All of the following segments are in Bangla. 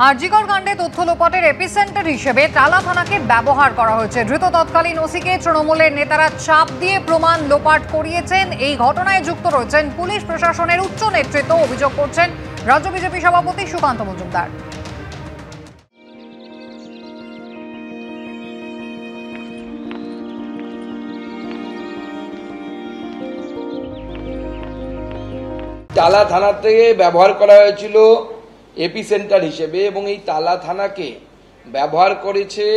আরজিকর কাণ্ডে তথ্য লোপাটের এপিসেন্টার হিসেবে টালা থানাকে ব্যবহার করা হয়েছে। ধৃত তৎকালীন ওসিকে তৃণমূলের নেতারা চাপ দিয়ে প্রমাণ লোপাট করিয়েছেন। এই ঘটনায় যুক্ত রয়েছেন পুলিশ প্রশাসনের উচ্চ নেতৃত্ব, অভিযোগ করছেন রাজ্য বিজেপি সভাপতি সুকান্ত মজুমদার। টালা থানা থেকে ব্যবহার করা হয়েছিল এপিসেন্টার হিসেবে এবং এই টালা থানাকে ব্যবহার করেছে।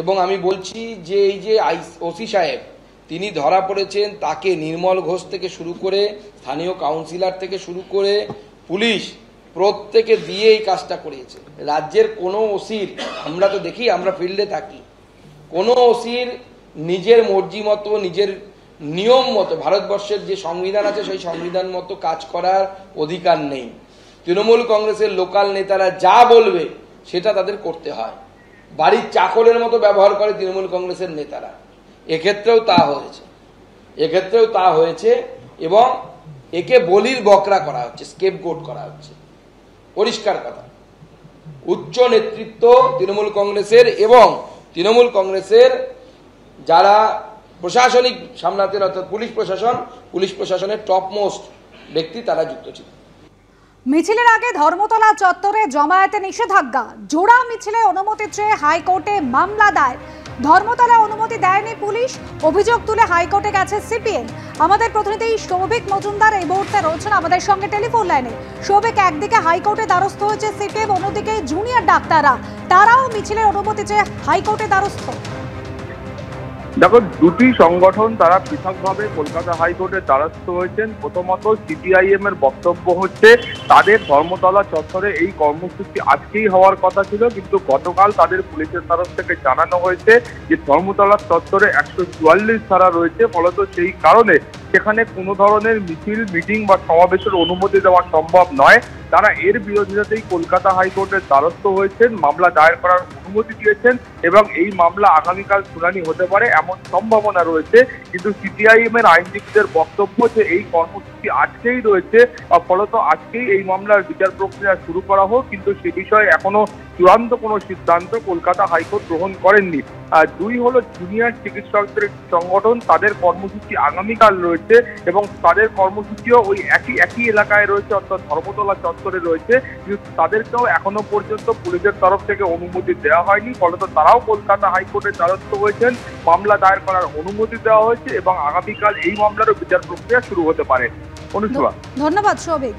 এবং আমি বলছি যে এই যে ওসি সাহেব তিনি ধরা পড়েছেন, তাকে নির্মল ঘোষ থেকে শুরু করে স্থানীয় কাউন্সিলর থেকে শুরু করে পুলিশ প্রত্যেকে দিয়ে এই কাজটা করিয়েছে। রাজ্যের কোনো ওসির, আমরা তো দেখি, আমরা ফিল্ডে থাকি, কোনো ওসির নিজের মর্জি মতো, নিজের নিয়ম মতো, ভারতবর্ষের যে সংবিধান আছে সেই সংবিধান মতো কাজ করার অধিকার নেই। তৃণমূল কংগ্রেসের লোকাল নেতারা যা বলবে সেটা তাদের করতে হয়। বাড়ির চাকরের মতো ব্যবহার করে তৃণমূল কংগ্রেসের নেতারা। এক্ষেত্রেও তা হয়েছে এবং একে বলির বকরা করা হচ্ছে, স্কেপগোট করা হচ্ছে। পরিষ্কার কথা, উচ্চ নেতৃত্ব তৃণমূল কংগ্রেসের এবং তৃণমূল কংগ্রেসের যারা প্রশাসনিক সামলাতেন, অর্থাৎ পুলিশ প্রশাসনের টপ মোস্ট ব্যক্তি, তারা যুক্ত ছিল। মিছিলের আগে ধর্মতলা চত্বরে জমায়েতে নিষেধাজ্ঞা, জোড়া মিছিলে অনুমতি চেয়ে হাইকোর্টে মামলা দায়ের। ধর্মতলায় অনুমতি দেয়নি পুলিশ, অভিযোগ তুলে হাইকোর্টে গেছে সিপিএম। আমাদের প্রতিনিধি সৌভিক মজুমদার এই মুহূর্তে রয়েছেন আমাদের সঙ্গে টেলিফোন লাইনে। সৌভিক, একদিকে হাইকোর্টে দ্বারস্থ হয়েছে সিপিএম, অন্যদিকে জুনিয়র ডাক্তাররা, তারাও মিছিলের অনুমতি চেয়ে হাইকোর্টে দ্বারস্থ। দেখো, দুটি সংগঠন তারা পৃথকভাবে কলকাতা হাইকোর্টের দ্বারস্থ হয়েছেন। প্রথমত সিপিআইএম এর বক্তব্য হচ্ছে তাদের ধর্মতলা চত্বরে এই কর্মসূচি আজকেই হওয়ার কথা ছিল, কিন্তু গতকাল তাদের পুলিশের তরফ থেকে জানানো হয়েছে যে ধর্মতলা চত্বরে 144 ধারা রয়েছে, ফলত সেই কারণে সেখানে কোনো ধরনের মিছিল, মিটিং বা সমাবেশের অনুমতি দেওয়া সম্ভব নয়। তারা এর বিরোধিতাতেই কলকাতা হাইকোর্টের দ্বারস্থ হয়েছেন, মামলা দায়ের করার অনুমতি দিয়েছেন এবং এই মামলা আগামীকাল শুনানি হতে পারে এমন সম্ভাবনা রয়েছে। কিন্তু সিপিআইএম এর আইনজীবীদের বক্তব্য যে এই কর্মসূচি আজকেই রয়েছে, ফলত আজকেই এই মামলার বিচার প্রক্রিয়া শুরু করা হোক, কিন্তু সে বিষয়ে এখনো চূড়ান্ত কোনো সিদ্ধান্ত কলকাতা হাইকোর্ট গ্রহণ করেননি। দুই হলো জুনিয়র চিকিৎসকদের সংগঠন, তাদের কর্মসূচি আগামীকাল রয়েছে এবং তাদের কর্মসূচিও ওই একই এলাকায় রয়েছে, অর্থাৎ ধর্মতলা চত্বরে রয়েছে, কিন্তু তাদেরকেও এখনো পর্যন্ত পুলিশের তরফ থেকে অনুমতি দেওয়া হয়নি। ফলত তারাও কলকাতা হাইকোর্টের দ্বারস্থ হয়েছেন, মামলা দায়ের করার অনুমতি দেওয়া হয়েছে এবং আগামীকাল এই মামলারও বিচার প্রক্রিয়া শুরু হতে পারে। অনুষ্কা, ধন্যবাদ সৌভিক।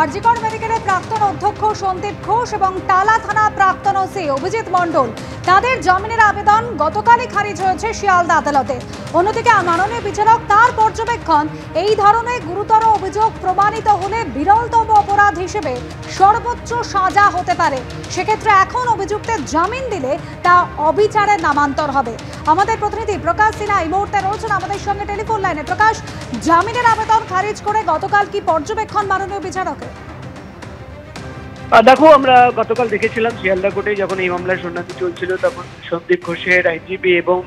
আরজিকর মেডিকেলের প্রাক্তন অধ্যক্ষ সন্দীপ ঘোষ এবং টালা থানা প্রাক্তন ওসি অভিজিৎ মণ্ডল, তাদের জামিনের আবেদন গতকালই খারিজ হয়েছে শিয়ালদা আদালতে। অন্যদিকে মাননীয় বিচারক তার পর্যবেক্ষণ, এই ধরনের গুরুতর অভিযোগ প্রমাণিত হলে বিরলতম অপরাধ হিসেবে সর্বোচ্চ সাজা হতে পারে। সেক্ষেত্রে এখন অভিযুক্তের জামিন দিলে তা অবিচারের নামান্তর হবে। আমাদের প্রতিনিধি প্রকাশ সিনহা এই মুহূর্তে রয়েছেন আমাদের সঙ্গে টেলিফোন লাইনে। প্রকাশ, জামিনের আবেদন খারিজ করে গতকাল কি পর্যবেক্ষণ মাননীয় বিচারকের? দেখো, আমরা গতকাল দেখেছিলাম শিয়ালদা কোর্টে যখন এই মামলার শুনানি চলছিল, তখন সন্দীপ ঘোষের আইনজীবী এবং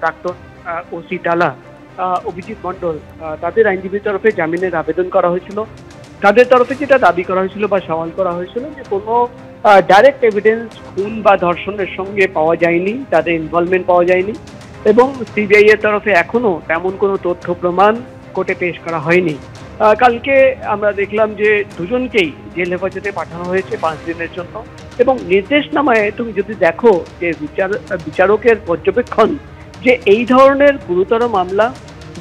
প্রাক্তন ওসি টালা অভিজিৎ মণ্ডল, তাদের আইনজীবীর তরফে জামিনের আবেদন করা হয়েছিল। তাদের তরফে যেটা দাবি করা হয়েছিল বা সওয়াল করা হয়েছিল যে কোনো ডাইরেক্ট এভিডেন্স খুন বা ধর্ষণের সঙ্গে পাওয়া যায়নি, তাদের ইনভলভমেন্ট পাওয়া যায়নি এবং সিবিআই এর তরফে এখনো তেমন কোনো তথ্য প্রমাণ কোর্টে পেশ করা হয়নি। কালকে আমরা দেখলাম যে দুজনকেই জেল হেফাজতে পাঠানো হয়েছে 5 দিনের জন্য এবং নির্দেশনামায় তুমি যদি দেখো যে বিচারকের পর্যবেক্ষণ যে এই ধরনের গুরুতর মামলা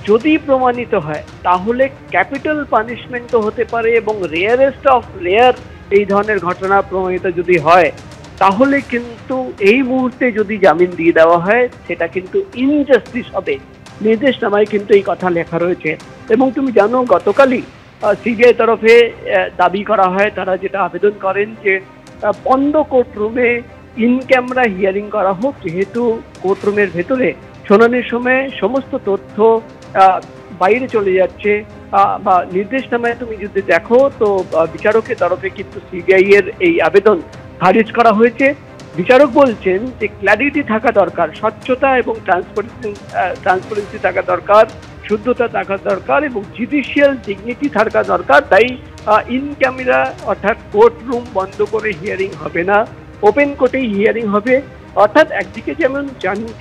যদি প্রমাণিত হয় তাহলে ক্যাপিটাল পানিশমেন্টও হতে পারে এবং রেয়ারেস্ট অফ রেয়ার এই ধরনের ঘটনা প্রমাণিত যদি হয় তাহলে কিন্তু এই মুহূর্তে যদি জামিন দিয়ে দেওয়া হয় সেটা কিন্তু ইনজাস্টিস হবে। নির্দেশনামায় কিন্তু এই কথা লেখা রয়েছে এবং তুমি জানো গতকালই সিবিআই তরফে দাবি করা হয়, তারা যেটা আবেদন করেন যে বন্ধ কোর্টরুমে ইন ক্যামেরা হিয়ারিং করা হোক, যেহেতু কোর্টরুমের ভেতরে শুনানির সময় সমস্ত তথ্য বাইরে চলে যাচ্ছে। বা নির্দেশনামায় তুমি যদি দেখো তো বিচারকের তরফে কিন্তু সিবিআই এর এই আবেদন খারিজ করা হয়েছে। বিচারক বলছেন যে ক্ল্যারিটি থাকা দরকার, স্বচ্ছতা এবং ট্রান্সপারেন্সি থাকা দরকার, শুদ্ধতা থাকা দরকার এবং জুডিশিয়াল ডিগনিটি থাকা দরকার। তাই ইন ক্যামেরা অর্থাৎ কোর্ট রুম বন্ধ করে হিয়ারিং হবে না, ওপেন কোর্টেই হিয়ারিং হবে। অর্থাৎ একদিকে যেমন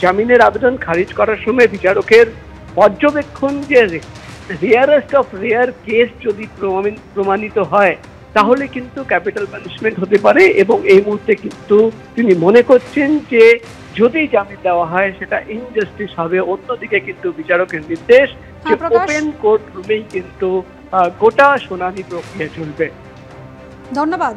জামিনের আবেদন খারিজ করার সময় বিচারকের পর্যবেক্ষণ যে রেয়ারেস্ট অফ রেয়ার কেস যদি প্রমাণিত হয় তাহলে কিন্তু ক্যাপিটাল পানিশমেন্ট হতে পারে, এবং এই মুহূর্তে কিন্তু তিনি মনে করছেন যে যদি জামিন দেওয়া হয় সেটা ইনজাস্টিস হবে। অন্যদিকে কিন্তু বিচারকের নির্দেশ যে ওপেন কোর্ট রুমেই কিন্তু গোটা শুনানি প্রক্রিয়া চলবে। ধন্যবাদ।